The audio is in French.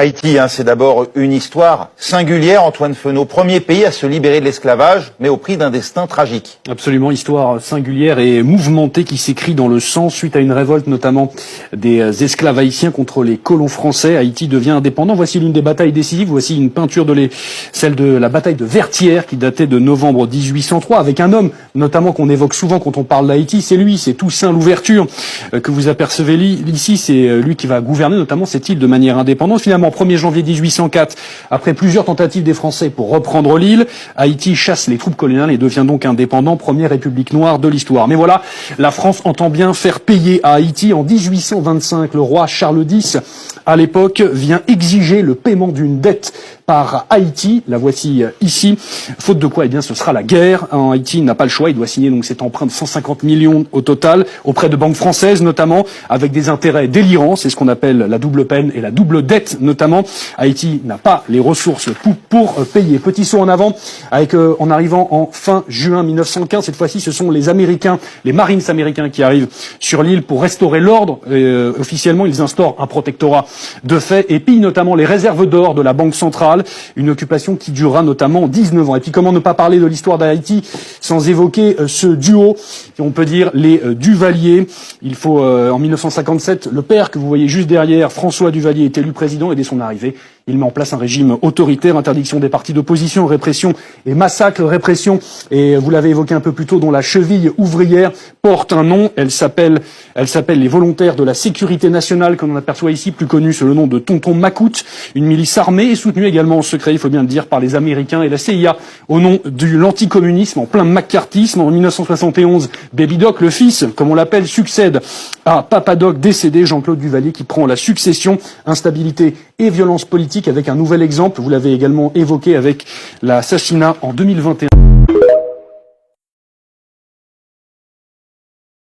Haïti, c'est d'abord une histoire singulière, Antoine Fenot, premier pays à se libérer de l'esclavage, mais au prix d'un destin tragique. Absolument, histoire singulière et mouvementée qui s'écrit dans le sang suite à une révolte notamment des esclaves haïtiens contre les colons français. Haïti devient indépendant. Voici l'une des batailles décisives. Voici une peinture celle de la bataille de Vertières qui datait de novembre 1803 avec un homme notamment qu'on évoque souvent quand on parle d'Haïti. C'est lui, c'est Toussaint Louverture que vous apercevez ici. C'est lui qui va gouverner notamment cette île de manière indépendante. Finalement, 1er janvier 1804, après plusieurs tentatives des Français pour reprendre l'île, Haïti chasse les troupes coloniales et devient donc indépendant, première république noire de l'histoire. Mais voilà, la France entend bien faire payer à Haïti. En 1825, le roi Charles X, à l'époque, vient exiger le paiement d'une dette par Haïti. La voici ici. Faute de quoi, ce sera la guerre. En Haïti, il n'a pas le choix. Il doit signer donc cet emprunt de 150 millions au total auprès de banques françaises, notamment, avec des intérêts délirants. C'est ce qu'on appelle la double peine et la double dette, notamment. Haïti n'a pas les ressources pour payer. Petit saut en avant, en arrivant en fin juin 1915. Cette fois-ci, ce sont les Américains, les Marines américains qui arrivent sur l'île pour restaurer l'ordre. Officiellement, ils instaurent un protectorat de fait et pillent notamment les réserves d'or de la Banque centrale. Une occupation qui durera notamment 19 ans. Et puis comment ne pas parler de l'histoire d'Haïti sans évoquer ce duo, on peut dire les Duvalier. Il faut, en 1957, le père que vous voyez juste derrière, François Duvalier, est élu président et dès son arrivée, il met en place un régime autoritaire, interdiction des partis d'opposition, répression et massacre, répression. Et vous l'avez évoqué un peu plus tôt, dont la cheville ouvrière porte un nom. Elle s'appelle les Volontaires de la Sécurité Nationale, comme on aperçoit ici, plus connue sous le nom de Tonton Macoute. Une milice armée et soutenue également en secret, il faut bien le dire, par les Américains et la CIA au nom de l'anticommunisme en plein macartisme. En 1971, Baby Doc, le fils, comme on l'appelle, succède à Papa Doc décédé, Jean-Claude Duvalier, qui prend la succession. Instabilité et violence politique avec un nouvel exemple. Vous l'avez également évoqué avec l'assassinat en 2021.